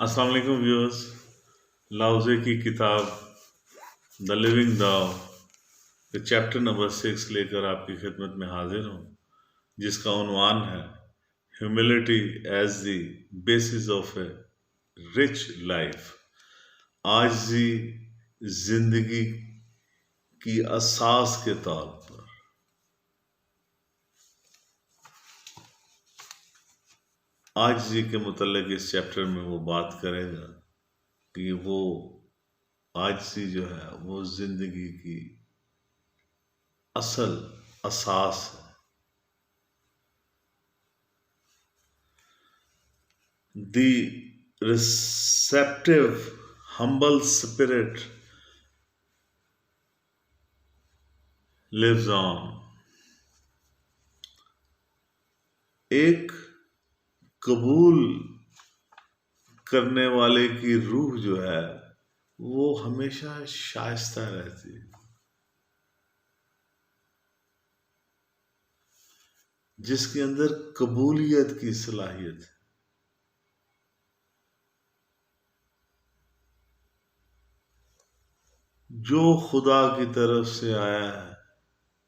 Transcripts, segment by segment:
अस्सलाम वालेकुम व्यूअर्स। लाओज़े की किताब द लिविंग दाओ के चैप्टर नंबर 6 लेकर आपकी खिदमत में हाजिर हूँ, जिसका उन्वान है humility as the basis of a rich life. आजिज़ी जिंदगी की असास के तौर पर। आजिज़ी के मुतल्लिक इस चैप्टर में वो बात करेगा कि वो आजिज़ी जो है वो जिंदगी की असल असास है। The receptive, humble spirit lives on. एक कबूल करने वाले की रूह जो है वो हमेशा शाइस्ता रहती है। जिसके अंदर कबूलियत की सलाहियत है। जो खुदा की तरफ से आया है,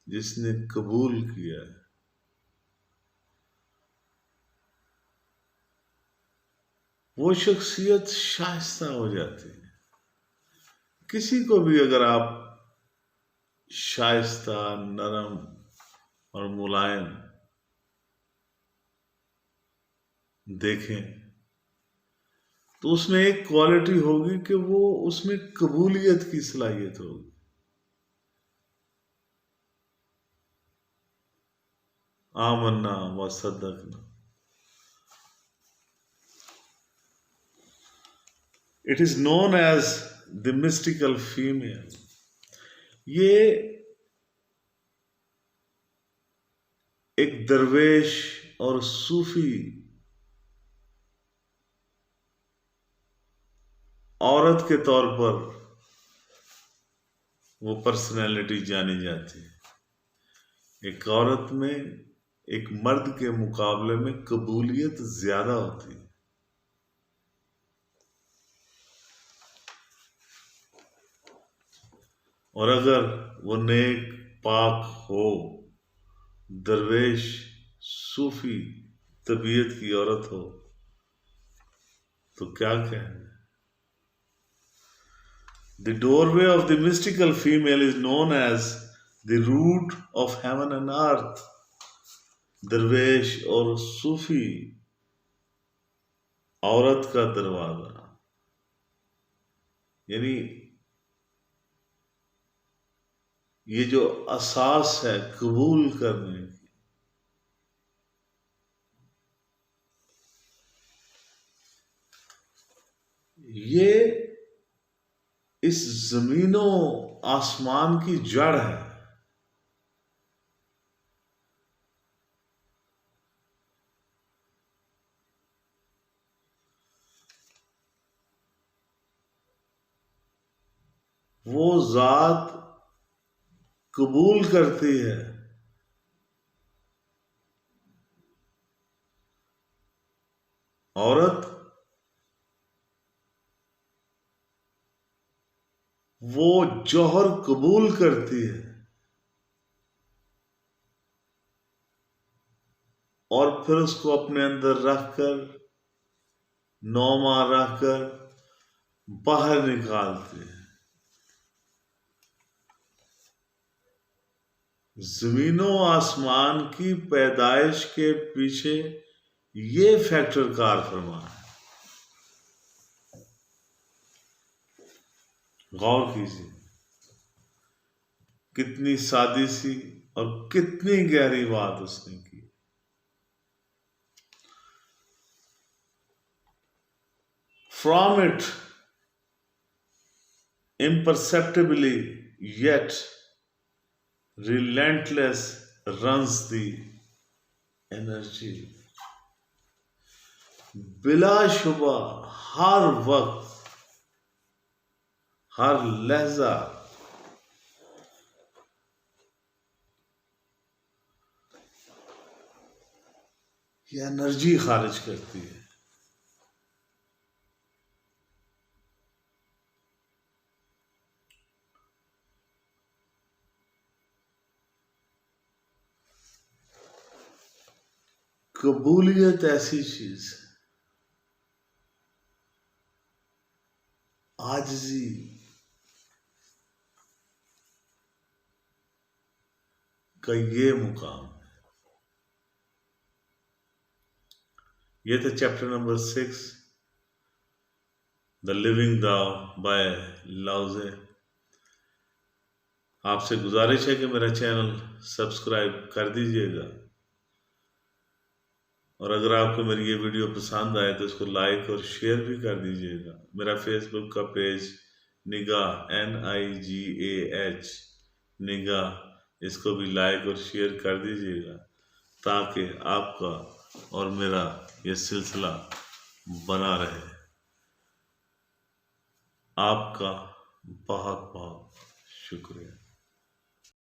जिसने कबूल किया है, वो शख्सियत शाइस्ता हो जाती है। किसी को भी अगर आप शाइस्ता, नरम और मुलायम देखें तो उसमें एक क्वालिटी होगी कि वो उसमें कबूलियत की सलाहियत होगी। आमन्ना व सद्दकना। It is known as the mystical female. ये एक दरवेश और सूफी औरत के तौर पर वो पर्सनैलिटी जानी जाती है। एक औरत में एक मर्द के मुकाबले में कबूलियत ज्यादा होती है। और अगर वो नेक पाक हो, दरवेश सूफी तबीयत की औरत हो, तो क्या कहें। The doorway of the mystical female is known as the root of heaven and earth. दरवेश और सूफी औरत का दरवाजा, यानी ये जो असास है कबूल करने की, ये इस जमीनों आसमान की जड़ है। वो जात कबूल करती है औरत, वो जौहर कबूल करती है और फिर उसको अपने अंदर रखकर, 9 माह रखकर बाहर निकालती है। जमीनों आसमान की पैदाइश के पीछे ये फैक्टर कार फरमा है। गौर कीजिए, कितनी सादी सी और कितनी गहरी बात उसने की। From it, imperceptibly yet relentless runs the energy. बिलाशुबा हर वक्त, हर लहजा ये एनर्जी खारिज करती है। कबूलियत ऐसी चीज है, आजिज़ी का ये मुकाम। ये था चैप्टर नंबर 6, द लिविंग दाओ बाय लाओ त्से। आपसे गुजारिश है कि मेरा चैनल सब्सक्राइब कर दीजिएगा, और अगर आपको मेरी ये वीडियो पसंद आए तो इसको लाइक और शेयर भी कर दीजिएगा। मेरा फेसबुक का पेज निगाह NIGAH निगाह, इसको भी लाइक और शेयर कर दीजिएगा ताकि आपका और मेरा ये सिलसिला बना रहे। आपका बहुत बहुत शुक्रिया।